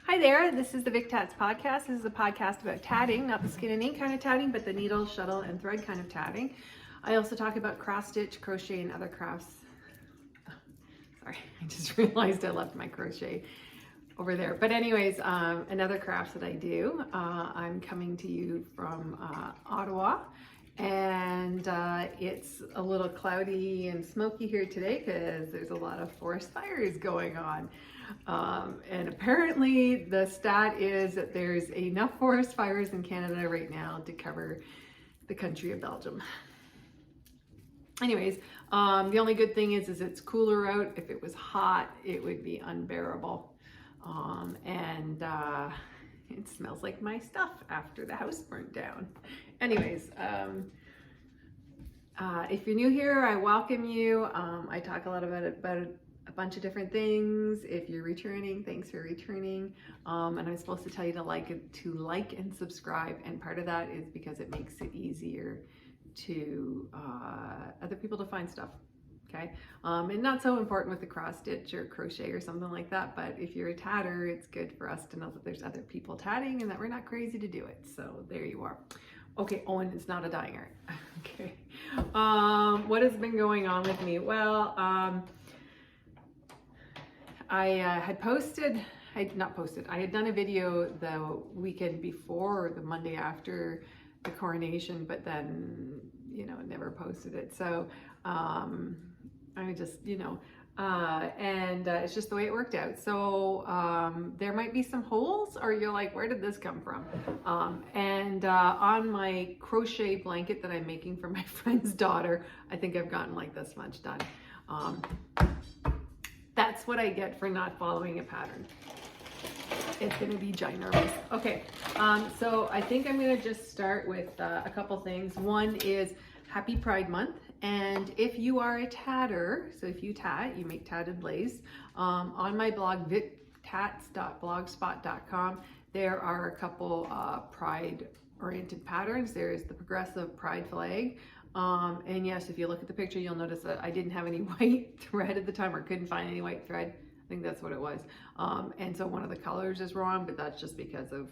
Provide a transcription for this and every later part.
Hi there, this is the Victats Podcast. This is a podcast about tatting, not the skin and ink kind of tatting, but the needle, shuttle, and thread kind of tatting. I also talk about cross stitch, crochet, and other crafts. Sorry, I just realized I left my crochet over there. But anyways, another crafts that I do. I'm coming to you from Ottawa, and it's a little cloudy and smoky here today because there's a lot of forest fires going on. And apparently the stat is that there's enough forest fires in Canada right now to cover the country of Belgium. Anyways, the only good thing is it's cooler out. If it was hot, it would be unbearable. It smells like my stuff after the house burnt down. Anyways, if you're new here, I welcome you. I talk a lot about a bunch of different things. If you're returning, thanks for returning. And I'm supposed to tell you to like and subscribe. And part of that is because it makes it easier to other people to find stuff. Okay, and not so important with the cross stitch or crochet or something like that, but if you're a tatter, it's good for us to know that there's other people tatting and that we're not crazy to do it. So there you are. Okay, Owen, it's not a dying art. Okay, what has been going on with me? Well, I had done a video the weekend before or the Monday after the coronation, but then, never posted it. So, I just, it's just the way it worked out. So there might be some holes, or you're like, where did this come from? On my crochet blanket that I'm making for my friend's daughter, I think I've gotten like this much done. That's what I get for not following a pattern. It's going to be ginormous. Okay, so I think I'm going to just start with a couple things. One is Happy Pride Month. And if you are a tatter, so if you tat, you make tatted blaze, on my blog, victats.blogspot.com, there are a couple pride-oriented patterns. There's the progressive pride flag. And yes, if you look at the picture, you'll notice that I didn't have any white thread at the time, or couldn't find any white thread. I think that's what it was. And so one of the colors is wrong, but that's just because of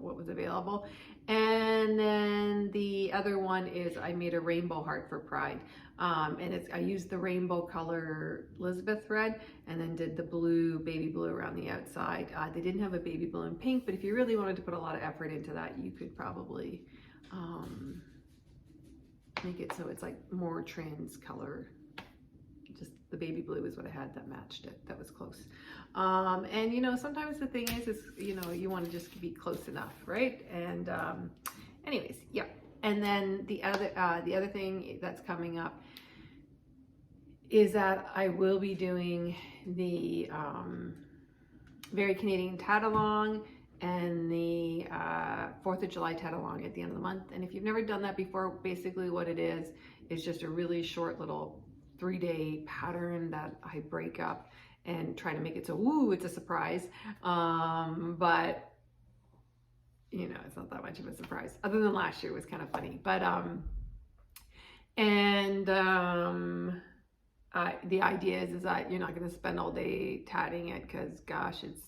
what was available. And then the other one is I made a rainbow heart for pride, and I used the rainbow color Elizabeth thread and then did the blue, baby blue around the outside. They didn't have a baby blue and pink, but if you really wanted to put a lot of effort into that, you could probably make it so it's like more trans color. Just the baby blue is what I had that matched it. That was close. And sometimes the thing is you want to just be close enough, right? And anyways, yeah. And then the other thing that's coming up is that I will be doing the Very Canadian Tat Along and the 4th of July Tat Along at the end of the month. And if you've never done that before, basically what it is just a really short little 3-day pattern that I break up and try to make it so, ooh, it's a surprise. But it's not that much of a surprise. Other than last year was kind of funny. But the idea is that you're not going to spend all day tatting it because, gosh, it's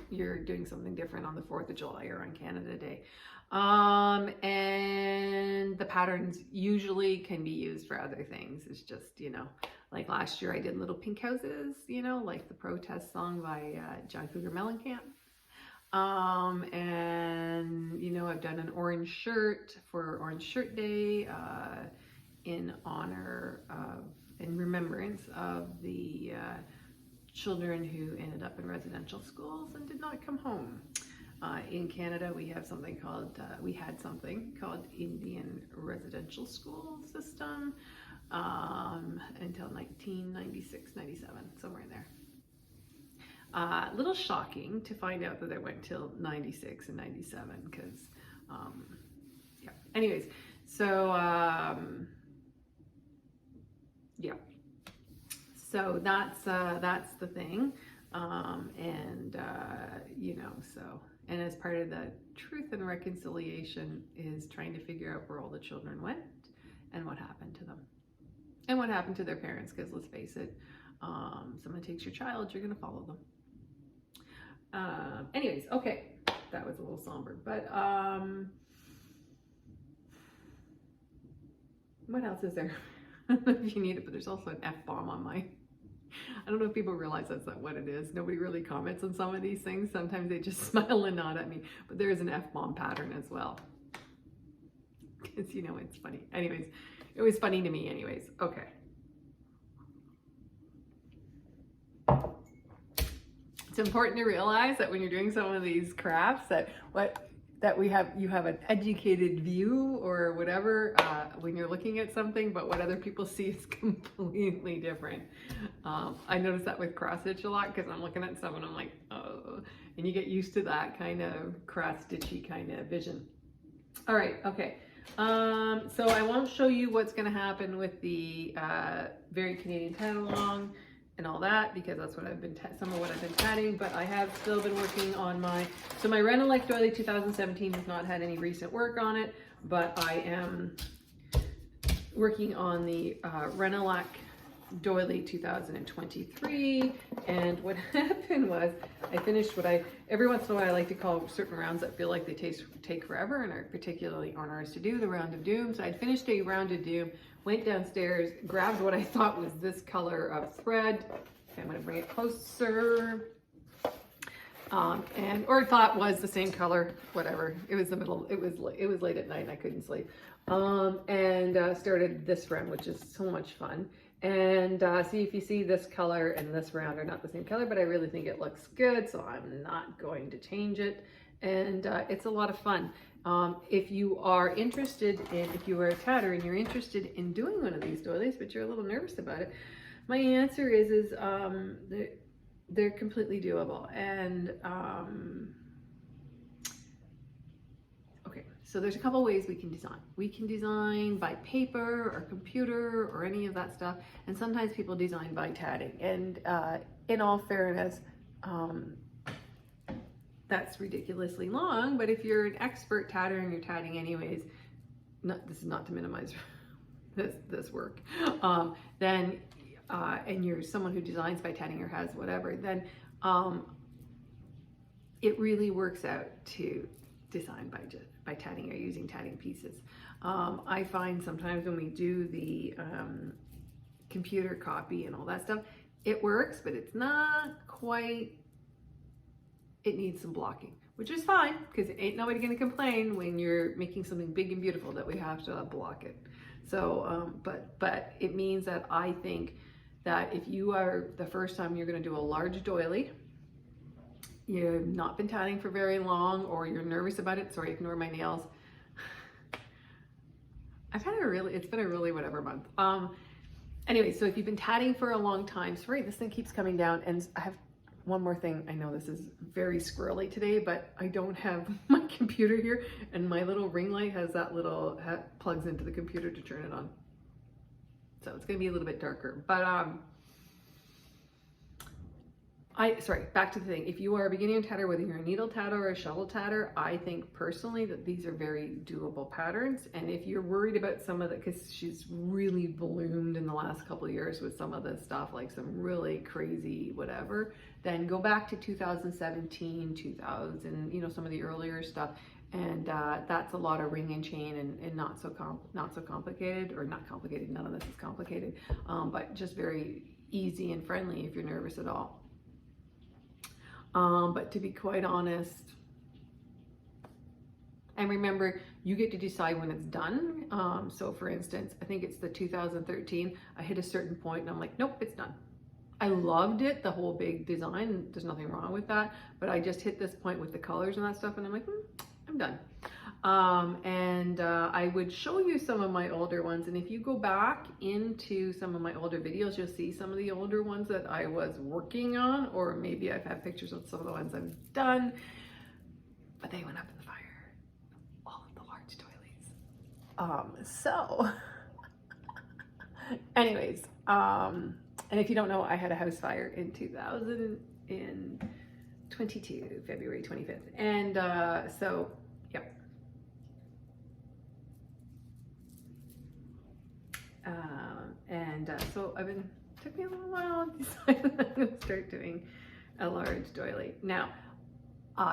you're doing something different on the 4th of July or on Canada Day. And the patterns usually can be used for other things. It's just, like last year I did little pink houses, like the protest song by John Cougar Mellencamp. I've done an orange shirt for Orange Shirt Day in honor of, in remembrance of the children who ended up in residential schools and did not come home. In Canada, we had something called Indian Residential School System until 1996, 97, somewhere in there. A little shocking to find out that it went till 96 and 97 because, yeah. Anyways, so, yeah. So that's the thing. And as part of the Truth and Reconciliation is trying to figure out where all the children went and what happened to them and what happened to their parents, because let's face it, someone takes your child, you're going to follow them. Anyways, okay, that was a little somber, but what else is there? I don't know if you need it, but there's also an F-bomb on my, I don't know if people realize that's not what it is. Nobody really comments on some of these things. Sometimes they just smile and nod at me, but there is an F-bomb pattern as well. Because, you know, it's funny. Anyways, it was funny to me anyways. Okay. It's important to realize that when you're doing some of these crafts that you have an educated view or whatever when you're looking at something, but what other people see is completely different. I notice that with cross stitch a lot because I'm looking at stuff and I'm like, oh, and you get used to that kind of cross stitchy kind of vision. All right, okay. So I won't show you what's going to happen with the Very Canadian Tag Along and all that, because that's what I've been, some of what I've been tatting, but I have still been working on my Renulek Doily 2017 has not had any recent work on it, but I am working on the Renulek Doily 2023, and what happened was I finished what every once in a while I like to call certain rounds that feel like they take forever and are particularly onerous to do, the round of doom. So I finished a round of doom, went downstairs, grabbed what I thought was this color of thread. Okay, I'm going to bring it closer. Or thought was the same color, whatever. It was the middle, it was late at night and I couldn't sleep. Started this round, which is so much fun. And see if you see this color and this round are not the same color, but I really think it looks good, so I'm not going to change it. And it's a lot of fun. If you are interested in, if you are a tatter and you're interested in doing one of these doilies, but you're a little nervous about it, my answer is they're completely doable. And okay, so there's a couple ways we can design. We can design by paper or computer or any of that stuff, and sometimes people design by tatting. And in all fairness, that's ridiculously long, but if you're an expert tatter and you're tatting anyways, this is not to minimize this work, then and you're someone who designs by tatting or has whatever, then it really works out to design by tatting or using tatting pieces. I find sometimes when we do the computer copy and all that stuff, it works, but it's not quite, it needs some blocking, which is fine because ain't nobody gonna complain when you're making something big and beautiful that we have to block it. So, but it means that I think that if you are the first time you're gonna do a large doily, you've not been tatting for very long, or you're nervous about it, sorry, ignore my nails. I've had it's been a really whatever month. Anyway, so if you've been tatting for a long time, sorry, this thing keeps coming down, and I have one more thing. I know this is very squirrely today, but I don't have my computer here, and my little ring light has that little, plugs into the computer to turn it on. So it's gonna be a little bit darker, but sorry, back to the thing. If you are a beginner tatter, whether you're a needle tatter or a shuttle tatter, I think personally that these are very doable patterns. And if you're worried about some of the, because she's really bloomed in the last couple of years with some of the stuff, like some really crazy whatever, then go back to 2017, 2000, you know, some of the earlier stuff. And that's a lot of ring and chain and not so complicated, or not complicated, none of this is complicated, but just very easy and friendly if you're nervous at all. But to be quite honest, and remember, you get to decide when it's done. So for instance, I think it's the 2013, I hit a certain point and I'm like, nope, it's done. I loved it, the whole big design, there's nothing wrong with that, but I just hit this point with the colors and that stuff and I'm like, I'm done. I would show you some of my older ones, and if you go back into some of my older videos, you'll see some of the older ones that I was working on, or maybe I've had pictures of some of the ones I've done, but they went up in the fire, all of the large doilies. Anyways, and if you don't know, I had a house fire in 2022, February 25th, and so yep. So took me a little while to decide that I'm going to start doing a large doily. Now,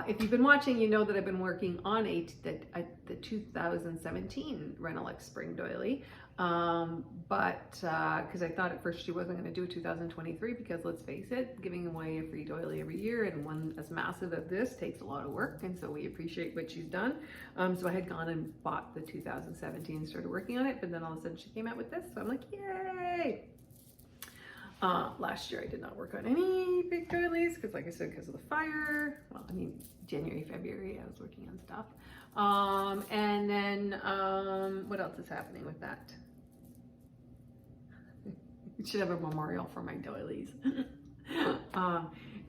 If you've been watching, you know that I've been working on the 2017 Renulek Spring Doily, because I thought at first she wasn't going to do a 2023, because let's face it, giving away a free doily every year and one as massive as this takes a lot of work, and so we appreciate what she's done. So I had gone and bought the 2017 and started working on it, but then all of a sudden she came out with this, so I'm like, yay! Last year I did not work on any big doilies because, like I said, because of the fire. Well, I mean, January, February I was working on stuff. And then what else is happening with that? We should have a memorial for my doilies.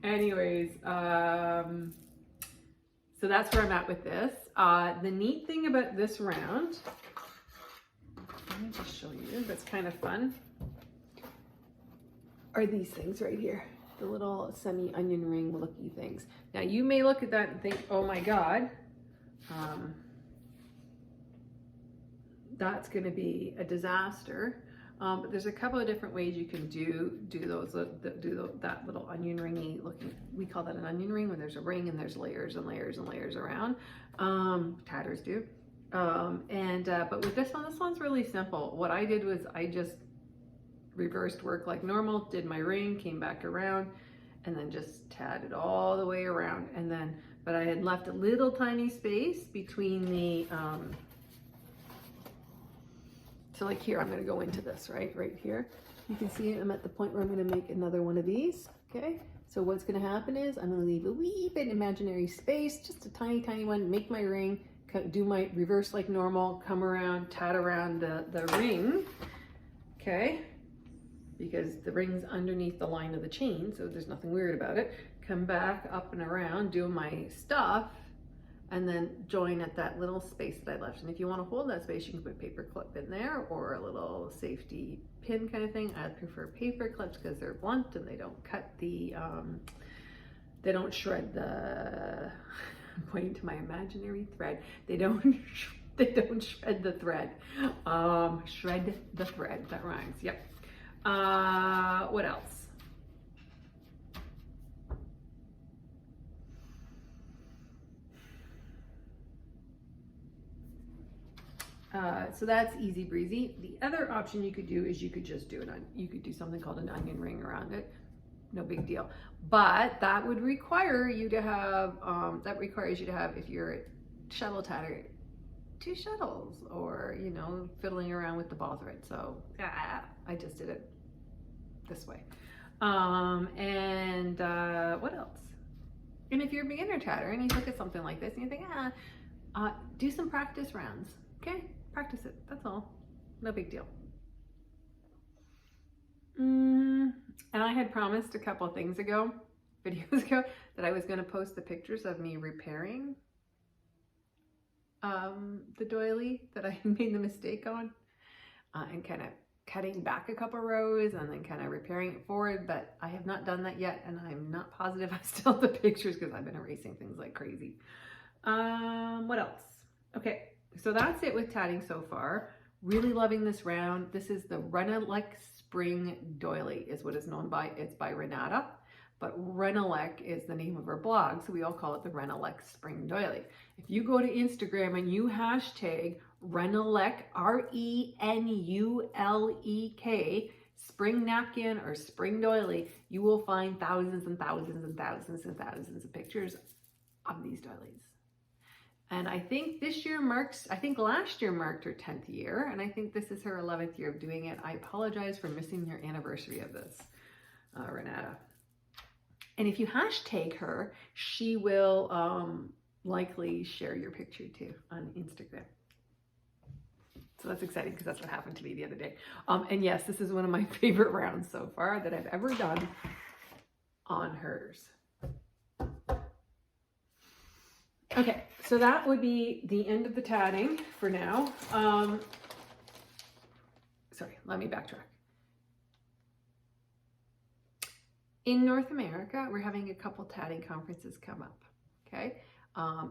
Anyways, so that's where I'm at with this. The neat thing about this round, let me just show you, that's kind of fun, are these things right here, the little semi onion ring looky things. Now you may look at that and think, oh my God, that's going to be a disaster. But there's a couple of different ways you can do that little onion ringy looking. We call that an onion ring when there's a ring and there's layers and layers and layers around. Tatters do. But with this one's really simple. What I did was I just reversed work like normal, did my ring, came back around, and then just tatted all the way around. And then, but I had left a little tiny space between the, so like here, I'm going to go into this, right here. You can see I'm at the point where I'm going to make another one of these. Okay. So what's going to happen is I'm going to leave a wee bit imaginary space, just a tiny, tiny one, make my ring, do my reverse like normal, come around, tat around the ring. Okay. Because the ring's underneath the line of the chain, so there's nothing weird about it. Come back up and around, do my stuff, and then join at that little space that I left. And if you want to hold that space, you can put a paper clip in there or a little safety pin kind of thing. I prefer paper clips because they're blunt and they don't cut the, they don't shred the, I'm pointing to my imaginary thread. They don't shred the thread. Shred the thread, that rhymes, yep. What else? So that's easy breezy. The other option you could do is you could just do you could do something called an onion ring around it. No big deal. But that would require you to have, if you're a shuttle tatter, 2 shuttles, or, you know, fiddling around with the ball thread. So I just did it this way. What else? And if you're a beginner tatter and you look at something like this and you think, do some practice rounds. Okay, practice it. That's all. No big deal. And I had promised a couple things ago, videos ago, that I was going to post the pictures of me repairing the doily that I made the mistake on, and kind of cutting back a couple rows and then kind of repairing it forward, but I have not done that yet, and I'm not positive I still have the pictures because I've been erasing things like crazy. What else? Okay, so that's it with tatting so far. Really loving this round. This is the Renulek Spring Doily is what it's known by. It's by Renata, but Renulek is the name of her blog, so we all call it the Renulek Spring Doily. If you go to Instagram and you hashtag Renulek, RENULEK, spring napkin or spring doily, you will find thousands and thousands and thousands and thousands of pictures of these doilies. And I think last year marked her 10th year, and I think this is her 11th year of doing it. I apologize for missing your anniversary of this, Renata. And if you hashtag her, she will likely share your picture too on Instagram. So that's exciting because that's what happened to me the other day. And yes, this is one of my favorite rounds so far that I've ever done on hers. Okay, so that would be the end of the tatting for now. Sorry, let me backtrack. In North America, we're having a couple tatting conferences come up, okay?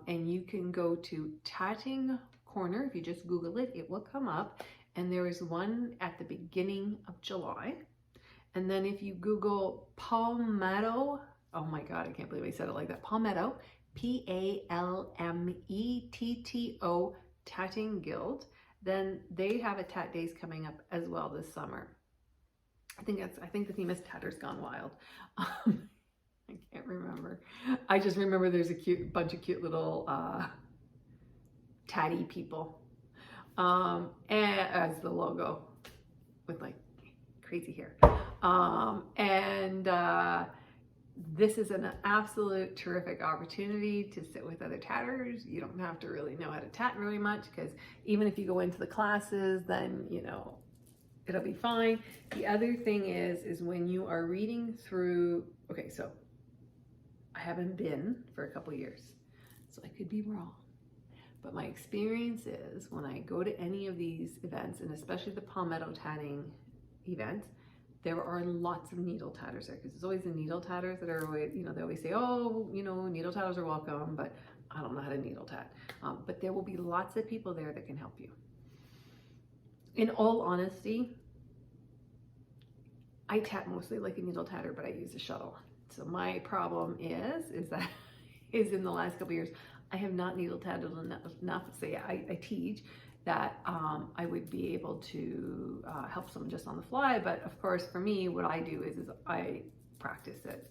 And you can go to Tatting Corner. If you just Google it, it will come up. And there is one at the beginning of July. And then if you Google Palmetto, oh my God, I can't believe I said it like that, Palmetto, Palmetto Tatting Guild, then they have a Tat Days coming up as well this summer. I think the theme is Tatters Gone Wild. I can't remember. I just remember there's a bunch of cute little tatty people, and as the logo with like crazy hair. This is an absolute terrific opportunity to sit with other tatters. You don't have to really know how to tat very much, because even if you go into the classes, then you know it'll be fine. The other thing is when you are reading through, okay, so I haven't been for a couple years, so I could be wrong. But my experience is when I go to any of these events, and especially the palmetto tatting events, there are lots of needle tatters there, because there's always the needle tatters that are always, you know, they always say, oh, you know, needle tatters are welcome, but I don't know how to needle tat. But there will be lots of people there that can help you. In all honesty, I tat mostly like a needle tatter, but I use a shuttle. So my problem is that in the last couple of years, I have not needle tatted enough. Say I teach that I would be able to help someone just on the fly. But of course, for me, what I do is I practice it.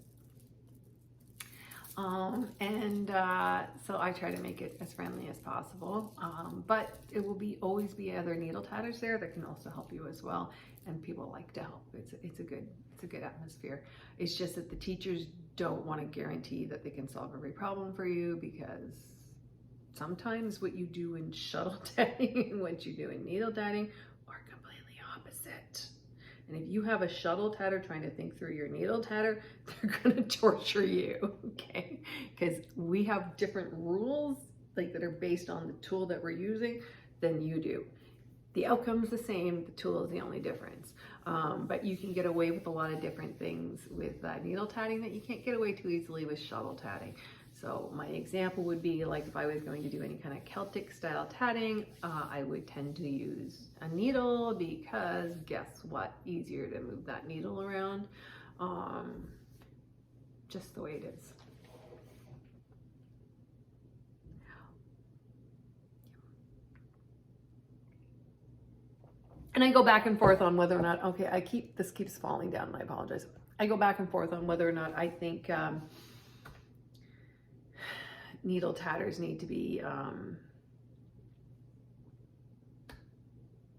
So I try to make it as friendly as possible. But it will always be other needle tatters there that can also help you as well. And people like to help. It's a good atmosphere. It's just that the teachers don't want to guarantee that they can solve every problem for you, because sometimes what you do in shuttle tatting and what you do in needle tatting are completely opposite. And if you have a shuttle tatter trying to think through your needle tatter, they're going to torture you, okay? Because we have different rules like that are based on the tool that we're using than you do. The outcome's the same, the tool is the only difference. But you can get away with a lot of different things with needle tatting that you can't get away too easily with shuttle tatting. So my example would be like if I was going to do any kind of Celtic style tatting, I would tend to use a needle, because guess what? Easier to move that needle around. Just the way it is. And I go back and forth on whether or not, okay, this keeps falling down, and I apologize. I go back and forth on whether or not I think needle tatters need to be,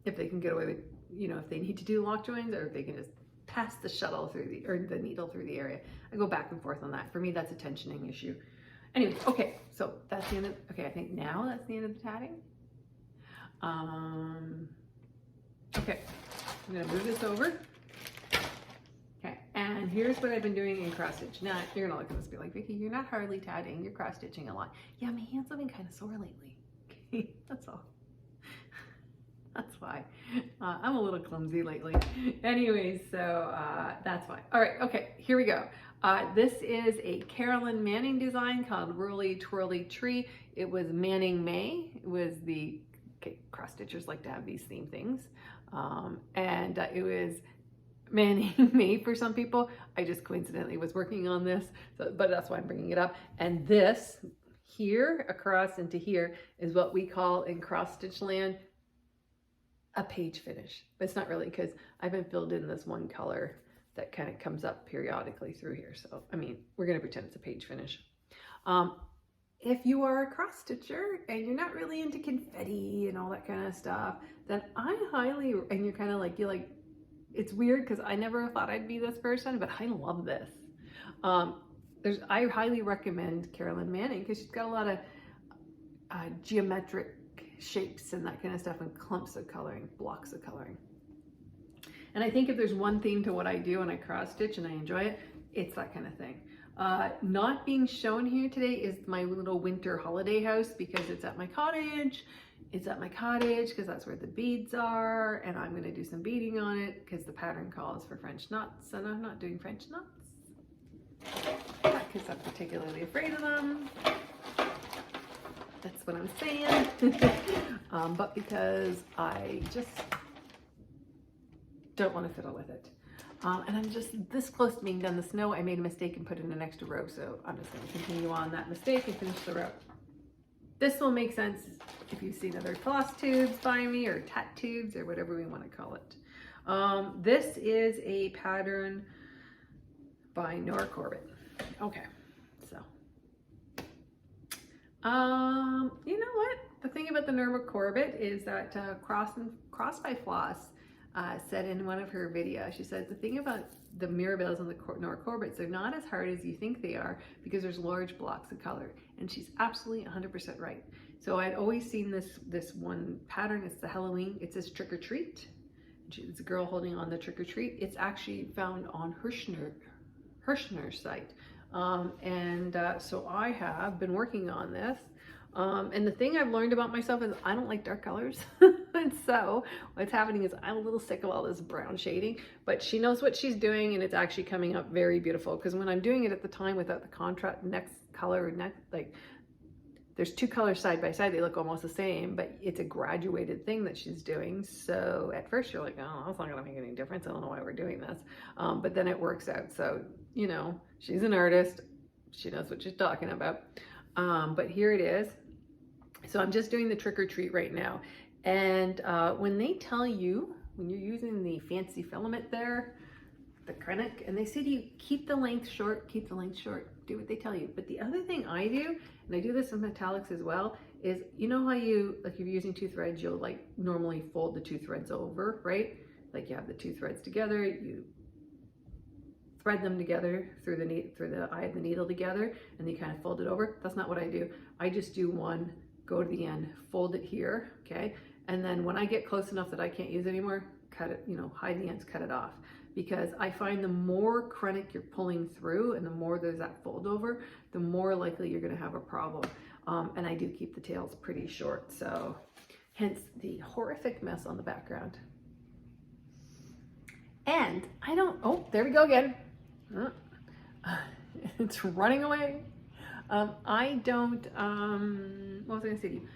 if they can get away with, you know, if they need to do lock joins, or if they can just pass the shuttle through the needle through the area. I go back and forth on that. For me, that's a tensioning issue. Anyway, okay, so that's the end of, okay, I think now that's the end of the tatting. Okay, I'm gonna move this over. Okay, and here's what I've been doing in cross stitch. Now, you're gonna look at this and be like, Vicki, you're not hardly tatting, you're cross stitching a lot. Yeah, my hands have been kind of sore lately. Okay, that's all. That's why. I'm a little clumsy lately. Anyways, so that's why. All right, okay, here we go. This is a Carolyn Manning design called Whirly Twirly Tree. It was Manning May. It was the, okay, cross stitchers like to have these theme things. It was Manning May for some people. I just coincidentally was working on this, but that's why I'm bringing it up. And this here, across into here, is what we call in cross stitch land a page finish. But it's not really, because I've been filled in this one color that kind of comes up periodically through here. So, I mean, we're going to pretend it's a page finish. If you are a cross stitcher and you're not really into confetti and all that kind of stuff, then I highly, and you're kind of like, it's weird because I never thought I'd be this person, but I love this. I highly recommend Carolyn Manning, because she's got a lot of geometric shapes and that kind of stuff, and clumps of coloring, blocks of coloring. And I think if there's one theme to what I do and I cross stitch and I enjoy it, it's that kind of thing. Not being shown here today is my little winter holiday house, because it's at my cottage. It's at my cottage because that's where the beads are, and I'm going to do some beading on it because the pattern calls for French knots, and I'm not doing French knots because I'm particularly afraid of them. That's what I'm saying. But because I just don't want to fiddle with it. And I'm just this close to being done. The snow, I made a mistake and put in an extra row, so I'm just going to continue on that mistake and finish the row. This will make sense if you've seen other floss tubes by me, or tat tubes, or whatever we want to call it. This is a pattern by Nora Corbett. Okay, so you know what? The thing about the Nora Corbett is that Cross by Floss said in one of her videos, she said the thing about the Mirabelles and the Nora Corbett's, they're not as hard as you think they are because there's large blocks of color, and she's absolutely 100% right. So I'd always seen this one pattern. It's the Halloween. It says Trick or Treat. It's a girl holding on the Trick or Treat. It's actually found on Hirschner's site, so I have been working on this. And the thing I've learned about myself is I don't like dark colors. And so what's happening is I'm a little sick of all this brown shading, but she knows what she's doing, and it's actually coming up very beautiful. Because when I'm doing it at the time without the contrast, next color, like there's two colors side by side, they look almost the same, but it's a graduated thing that she's doing. So at first you're like, oh, that's not gonna make any difference. I don't know why we're doing this. But then it works out. So, you know, she's an artist. She knows what she's talking about. But here it is. So I'm just doing the Trick or Treat right now. And when they tell you, when you're using the fancy filament there, the Krennic, and they say to you, keep the length short, do what they tell you. But the other thing I do, and I do this with metallics as well, is you know how you, like if you're using two threads, you'll like normally fold the two threads over, right? Like you have the two threads together, you thread them together through the eye of the needle together, and then you kind of fold it over. That's not what I do. I just do one, go to the end, fold it here, okay? And then when I get close enough that I can't use it anymore, cut it, you know, hide the ends, cut it off. Because I find the more Krennic you're pulling through and the more there's that fold over, the more likely you're gonna have a problem. And I do keep the tails pretty short, so hence the horrific mess on the background. And I don't, oh, there we go again. It's running away. I don't, what was I gonna say to you?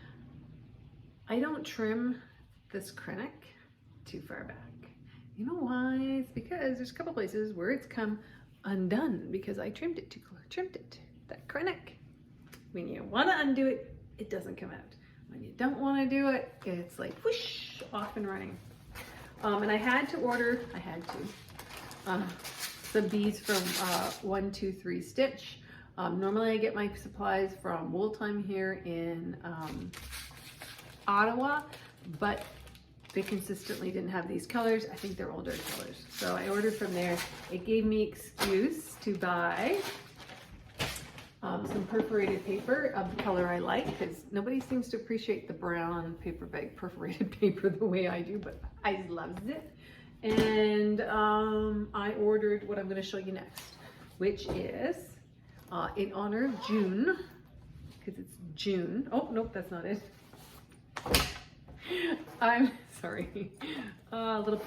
I don't trim this Krennic too far back. You know why? It's because there's a couple places where it's come undone because I trimmed it too close. Trimmed it. That Krennic. When you want to undo it, it doesn't come out. When you don't want to do it, it's like whoosh, off and running. And I had to order, some beads from 123 Stitch. Normally I get my supplies from Wool Time here in Ottawa, but they consistently didn't have these colors. I think they're older colors. So I ordered from there. It gave me excuse to buy some perforated paper of the color I like, because nobody seems to appreciate the brown paper bag perforated paper the way I do, but I loved it. And I ordered what I'm going to show you next, which is in honor of June, because it's June. Oh, nope, that's not it. I'm sorry, a little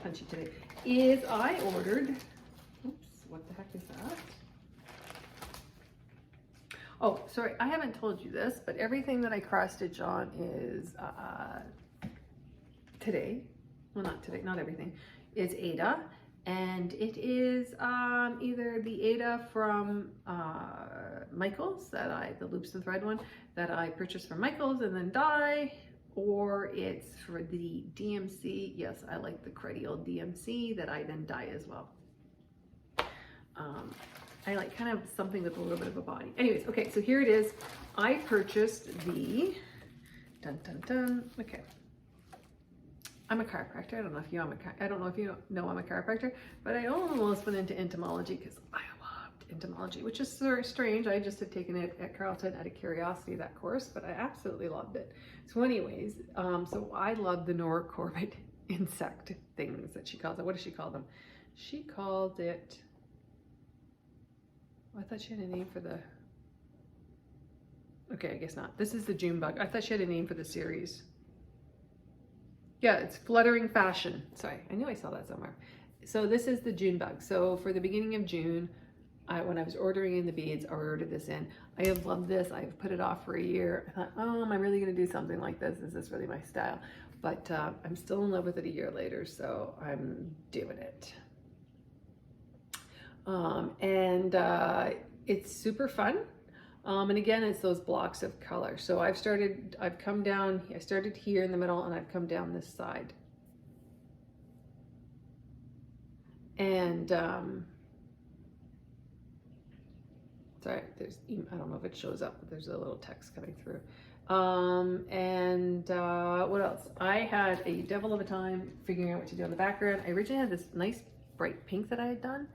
punchy today. Is I ordered, oops, what the heck is that? Oh, sorry, I haven't told you this, but everything that I cross stitch on is today, well not today, not everything, is Ada, and it is either the Ada from Michaels, the loops and thread one, that I purchased from Michaels and then dye, or it's for the DMC. Yes, I like the cruddy old DMC that I then dye as well. I like kind of something with a little bit of a body. Anyways, okay, so here it is. I purchased the, dun dun dun, okay. I'm a chiropractor. I don't know if you know I'm a chiropractor, but I almost went into entomology because I loved entomology, which is sort of strange. I just had taken it at Carleton out of curiosity, that course, but I absolutely loved it. So anyways, so I love the Nora Corbett insect things that she calls it. What does she call them? She called it, oh, I thought she had a name for the, okay, I guess not. This is the June bug. I thought she had a name for the series. Yeah, it's Fluttering Fashion. Sorry, I knew I saw that somewhere. So this is the June bug. So for the beginning of June, when I was ordering in the beads, I ordered this in. I have loved this. I've put it off for a year. I thought, oh, am I really going to do something like this? Is this really my style? But I'm still in love with it a year later, so I'm doing it. It's super fun. And again, it's those blocks of color. So I've come down, I started here in the middle and I've come down this side. And, sorry, I don't know if it shows up, but there's a little text coming through. What else? I had a devil of a time figuring out what to do on the background. I originally had this nice bright pink that I had done,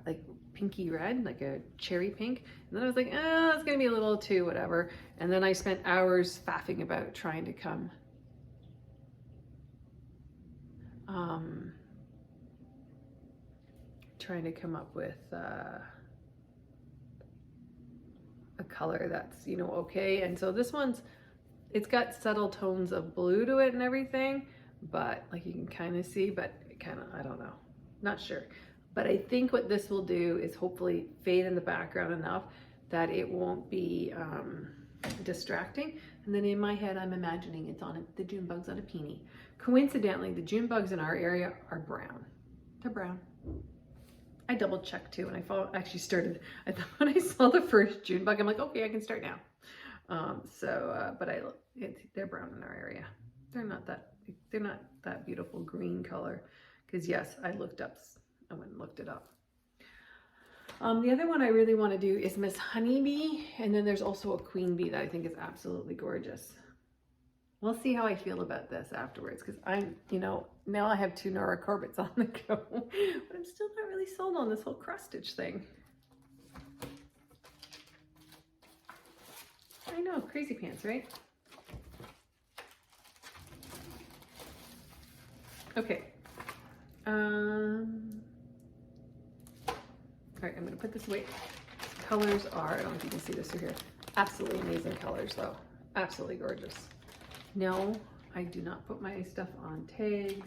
like pinky red, like a cherry pink. And then I was like, oh, it's gonna be a little too whatever. And then I spent hours faffing about trying to come up with a color that's, you know, okay. And so this one's, it's got subtle tones of blue to it and everything, but like you can kind of see, but it kind of, I don't know, not sure. But I think what this will do is hopefully fade in the background enough that it won't be distracting. And then in my head, I'm imagining it's on the June bugs on a peony. Coincidentally, the June bugs in our area are brown. They're brown. I double checked too, and I actually started, I thought when I saw the first June bug, I'm like, okay, I can start now. But they're brown in our area. They're not that beautiful green color. Because yes, I went and looked it up. The other one I really want to do is Miss Honeybee, and then there's also a Queen Bee that I think is absolutely gorgeous. We'll see how I feel about this afterwards, because I'm, you know, now I have 2 Nora Corbett's on the go, but I'm still not really sold on this whole cross stitch thing. I know, crazy pants, right? Okay. All right, I'm gonna put this away. Colors are, I don't know if you can see this through here, absolutely amazing colors though, absolutely gorgeous. No, I do not put my stuff on tags.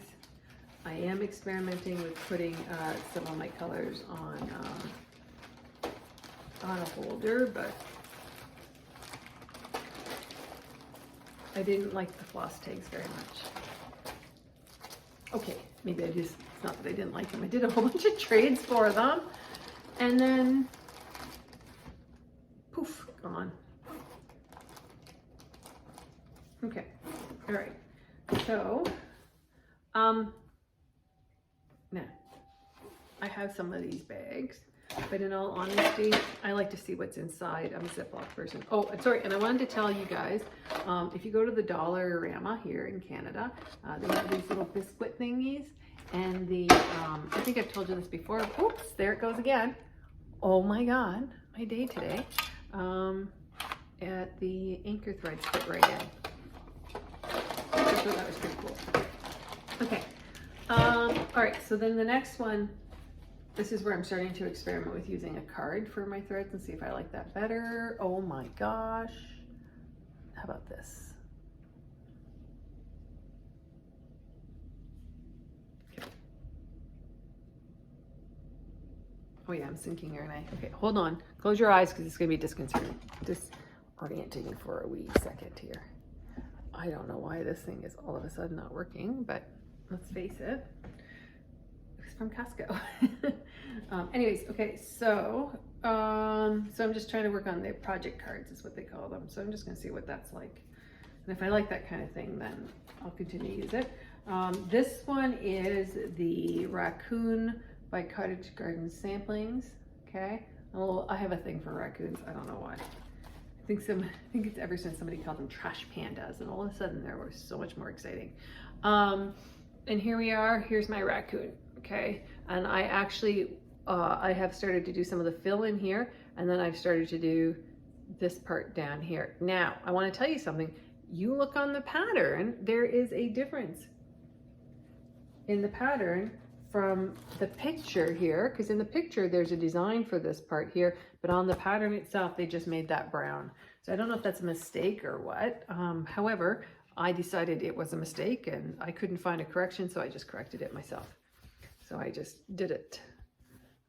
I am experimenting with putting some of my colors on a holder, but I didn't like the floss tags very much. Okay, maybe it's not that I didn't like them. I did a whole bunch of trades for them, and then poof, gone. Okay, all right, so, now, I have some of these bags, but in all honesty, I like to see what's inside. I'm a Ziploc person. Oh, sorry, and I wanted to tell you guys, if you go to the Dollarama here in Canada, they have these little biscuit thingies, and I think I've told you this before. Oops, there it goes again. Oh my God, my day today. At the anchor threads fit right in. I thought that was pretty cool. Okay. All right, so then the next one, this is where I'm starting to experiment with using a card for my threads and see if I like that better. Oh my gosh. How about this? Okay. Oh yeah, I'm sinking, aren't I? Okay, hold on. Close your eyes because it's going to be disorienting for a wee second here. I don't know why this thing is all of a sudden not working, but let's face it, it's from Costco. Anyways, okay, so I'm just trying to work on the project cards is what they call them. So I'm just gonna see what that's like. And if I like that kind of thing, then I'll continue to use it. This one is the Raccoon by Cottage Garden Samplings, okay? Oh, I have a thing for raccoons, I don't know why. I think it's ever since somebody called them trash pandas, and all of a sudden they were so much more exciting. And here we are, here's my raccoon, okay? And I actually, I have started to do some of the fill in here, and then I've started to do this part down here. Now, I wanna tell you something. You look on the pattern, there is a difference in the pattern from the picture here, because in the picture there's a design for this part here, but on the pattern itself they just made that brown. So I don't know if that's a mistake or what. However, I decided it was a mistake and I couldn't find a correction, so I just corrected it myself. So I just did it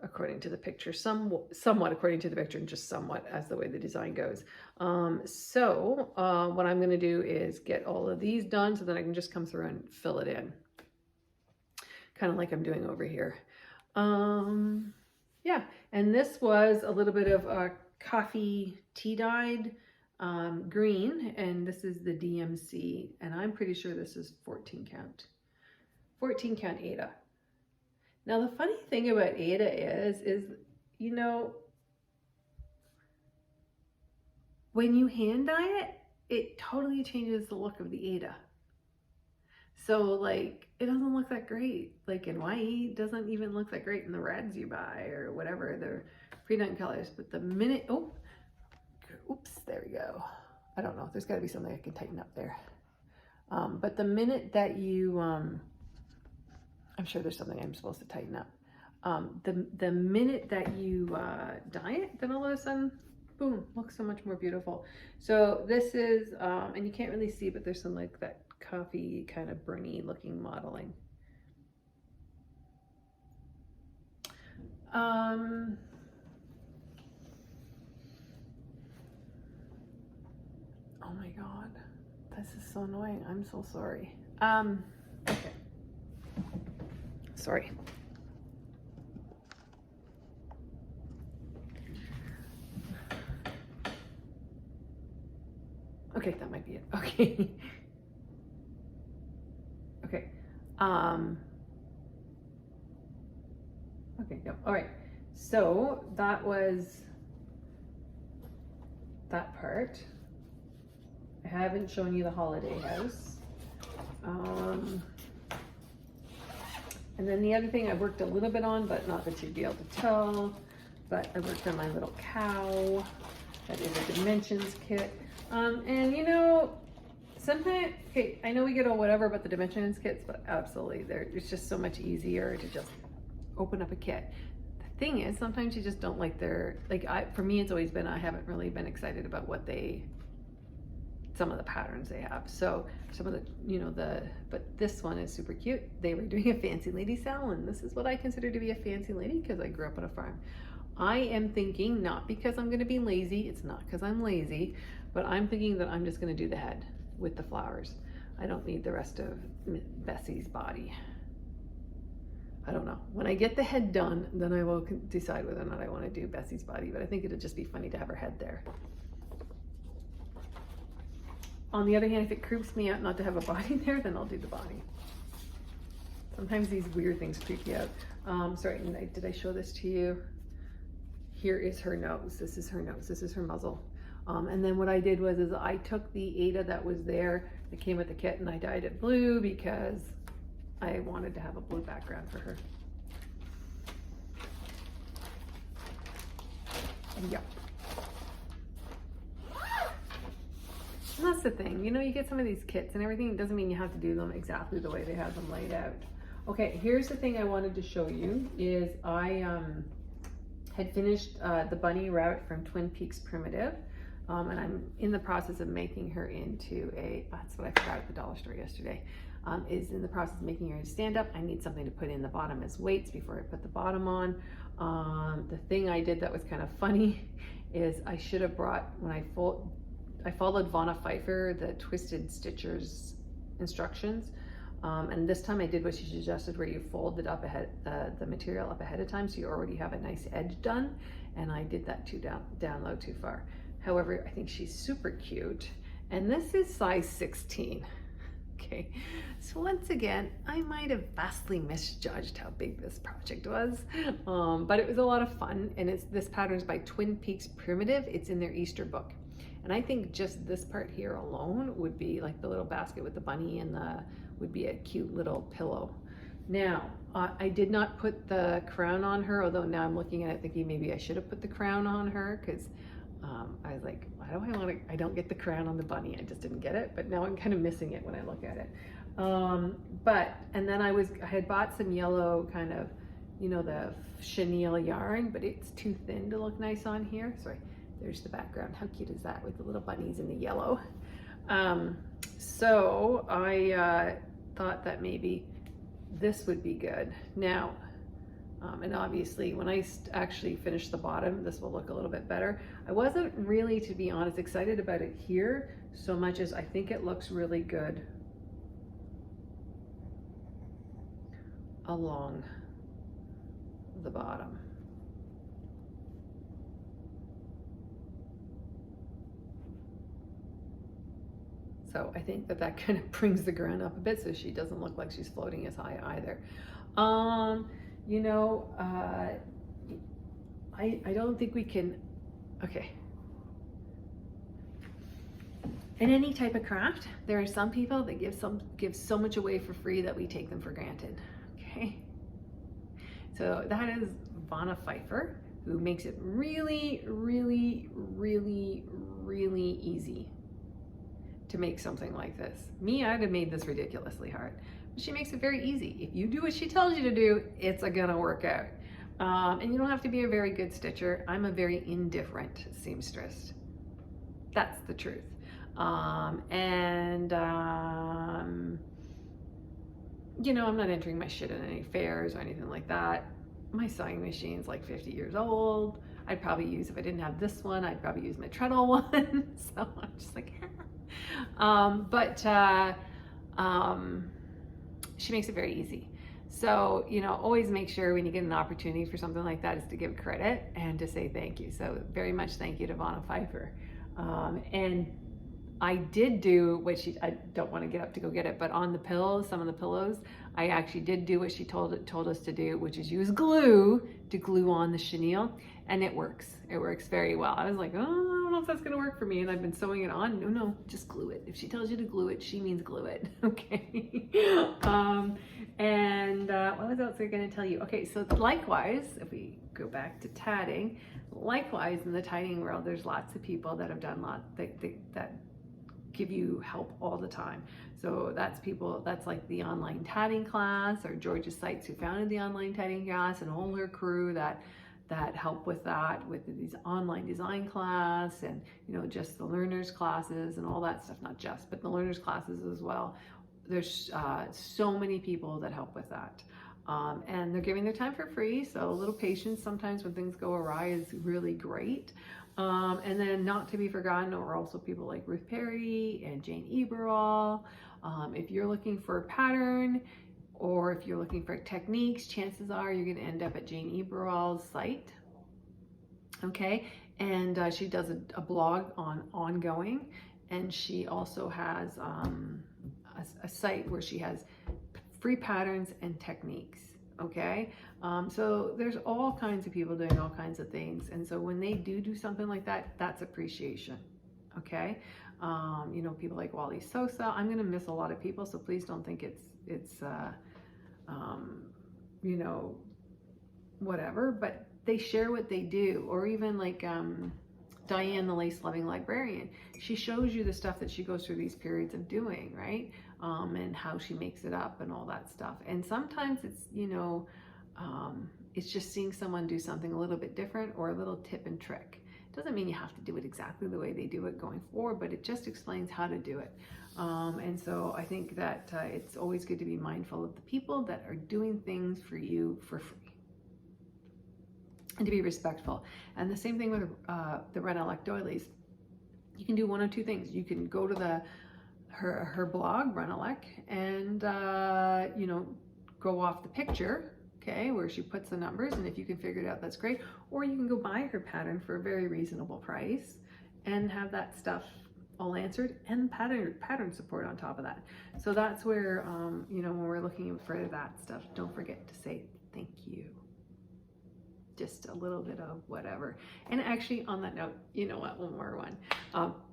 according to the picture, somewhat according to the picture, and just somewhat as the way the design goes. What I'm going to do is get all of these done so that I can just come through and fill it in, kind of like I'm doing over here. Yeah, and this was a little bit of a coffee tea dyed green, and this is the DMC, and I'm pretty sure this is 14 count Aida. Now the funny thing about Aida is, you know, when you hand dye it, it totally changes the look of the Aida. So like, it doesn't look that great. Like in YE, it doesn't even look that great in the reds you buy or whatever, they're pre-done colors. But the minute, oh, oops, there we go. I don't know, there's gotta be something I can tighten up there. But the minute that you, I'm sure there's something I'm supposed to tighten up. The minute that you dye it, then all of a sudden, boom, looks so much more beautiful. So this is, and you can't really see, but there's some like that coffee kind of burny looking modeling. Oh my God, this is so annoying. I'm so sorry. Okay. Sorry. Okay, that might be it. Okay. Okay. Okay, yep. All right. So that was that part. I haven't shown you the holiday house. And then the other thing I worked a little bit on, but not that you'd be able to tell, but I worked on my little cow. That is a dimensions kit. And you know, sometimes, okay, I know we get all whatever about the dimensions kits, but absolutely, it's just so much easier to just open up a kit. The thing is, sometimes you just don't like their, like for me, it's always been, I haven't really been excited about what some of the patterns they have. So some of the, you know, but this one is super cute. They were doing a fancy lady sale, and this is what I consider to be a fancy lady because I grew up on a farm. I am thinking, not because I'm gonna be lazy, it's not because I'm lazy, but I'm thinking that I'm just gonna do the head with the flowers. I don't need the rest of Bessie's body. I don't know. When I get the head done, then I will decide whether or not I wanna do Bessie's body, but I think it'd just be funny to have her head there. On the other hand, if it creeps me out not to have a body there, then I'll do the body. Sometimes these weird things creep you out. Sorry, did I show this to you? Here is her nose. This is her nose. This is her muzzle. And then what I did was I took the Aida that was there, that came with the kit, and I dyed it blue because I wanted to have a blue background for her. Yep. And that's the thing, you know, you get some of these kits and everything, it doesn't mean you have to do them exactly the way they have them laid out. Okay, here's the thing I wanted to show you is I had finished the bunny route from Twin Peaks Primitive, and I'm in the process of making her into that's what I forgot at the dollar store yesterday, is in the process of making her into stand-up. I need something to put in the bottom as weights before I put the bottom on. The thing I did that was kind of funny is I should have brought, when I followed Vonna Pfeiffer, the Twisted Stitchers instructions, and this time I did what she suggested, where you fold it up ahead, the material up ahead of time, so you already have a nice edge done, and I did that too down low too far. However, I think she's super cute, and this is size 16. Okay, so once again, I might have vastly misjudged how big this project was, but it was a lot of fun, and this pattern is by Twin Peaks Primitive. It's in their Easter book. And I think just this part here alone would be like the little basket with the bunny and would be a cute little pillow. Now, I did not put the crown on her, although now I'm looking at it thinking maybe I should have put the crown on her, because I was like, why do I don't get the crown on the bunny. I just didn't get it, but now I'm kind of missing it when I look at it. And then I had bought some yellow kind of, you know, the chenille yarn, but it's too thin to look nice on here. Sorry. There's the background. How cute is that with the little bunnies in the yellow? So I thought that maybe this would be good. Now, and obviously when I actually finish the bottom, this will look a little bit better. I wasn't really, to be honest, excited about it here so much as I think it looks really good along the bottom. So I think that that kind of brings the ground up a bit so she doesn't look like she's floating as high either. You know, I don't think we can, okay. In any type of craft, there are some people that give so much away for free that we take them for granted, okay? So that is Vanna Pfeiffer, who makes it really, really, really, really easy to make something like this. Me, I'd have made this ridiculously hard. But she makes it very easy. If you do what she tells you to do, it's gonna work out. And you don't have to be a very good stitcher. I'm a very indifferent seamstress. That's the truth. You know, I'm not entering my shit in any fairs or anything like that. My sewing machine's like 50 years old. I'd probably use, if I didn't have this one, I'd probably use my treadle one. So I'm just like, she makes it very easy. So, you know, always make sure when you get an opportunity for something like that is to give credit and to say thank you. So very much thank you to Vanna Pfeiffer. And I did do what I don't want to get up to go get it, but on the pillows, some of the pillows, I actually did do what she told us to do, which is use glue to glue on the chenille, and it works. It works very well. I was like, oh, I don't know if that's gonna work for me, and I've been sewing it on. No, just glue it. If she tells you to glue it, she means glue it, okay? What was else I gonna tell you? Okay, so likewise, if we go back to tatting, likewise in the tatting world, there's lots of people that have done that give you help all the time. So that's people, that's like the online tatting class, or Georgia Seitz, who founded the online tatting class, and all her crew that help with that, with these online design class, and you know, just the learners classes and all that stuff. Not just, but the learners classes as well. There's so many people that help with that. And they're giving their time for free, so a little patience sometimes when things go awry is really great. And then not to be forgotten are also people like Ruth Perry and Jane Eberall. If you're looking for a pattern, or if you're looking for techniques, chances are you're going to end up at Jane Eberall's site. Okay, and she does a blog on ongoing, and she also has a site where she has free patterns and techniques. Okay, so there's all kinds of people doing all kinds of things, and so when they do something like that, that's appreciation. Okay, you know, people like Wally Sosa. I'm gonna miss a lot of people, so please don't think it's you know, whatever, but they share what they do. Or even like Diane, the lace loving librarian, she shows you the stuff that she goes through these periods of doing, right? And how she makes it up and all that stuff. And sometimes it's, you know, it's just seeing someone do something a little bit different, or a little tip and trick. It doesn't mean you have to do it exactly the way they do it going forward, but it just explains how to do it. And so I think that it's always good to be mindful of the people that are doing things for you for free, and to be respectful. And the same thing with the Renulek Doilies. You can do one of two things. You can go to her blog, Renulek, and you know, go off the picture, okay, where she puts the numbers, and if you can figure it out, that's great. Or you can go buy her pattern for a very reasonable price and have that stuff all answered, and pattern support on top of that. So that's where you know, when we're looking for that stuff, don't forget to say thank you. Just a little bit of whatever. And actually, on that note, you know what, one more one.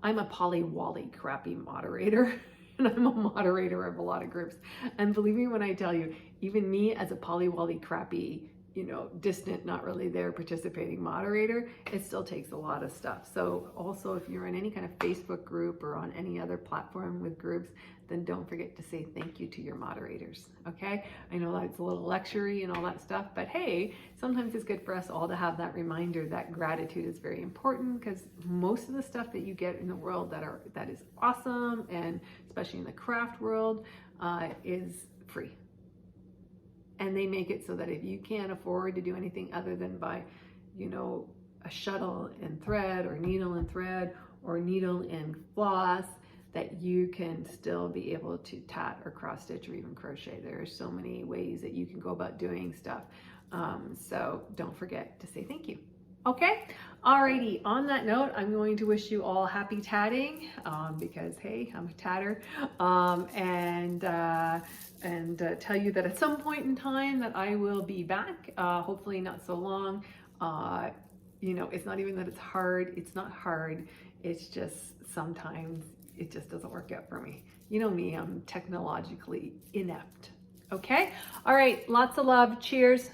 I'm a Polly Wally crappy moderator, and I'm a moderator of a lot of groups. And believe me when I tell you, even me as a Polly Wally crappy, you know, distant, not really there participating moderator, it still takes a lot of stuff. So also, if you're in any kind of Facebook group or on any other platform with groups, then don't forget to say thank you to your moderators, okay? I know that's a little lecture-y and all that stuff, but hey, sometimes it's good for us all to have that reminder that gratitude is very important, because most of the stuff that you get in the world that is awesome, and especially in the craft world, is free. And they make it so that if you can't afford to do anything other than buy, you know, a shuttle and thread, or needle and thread, or needle and floss, that you can still be able to tat or cross stitch or even crochet. There are so many ways that you can go about doing stuff. So don't forget to say thank you. Okay, Alrighty, on that note, I'm going to wish you all happy tatting, because hey, I'm a tatter, and tell you that at some point in time that I will be back, hopefully not so long. You know, it's not even that it's hard, it's not hard, it's just sometimes it just doesn't work out for me. You know me, I'm technologically inept. Okay? All right, lots of love. Cheers.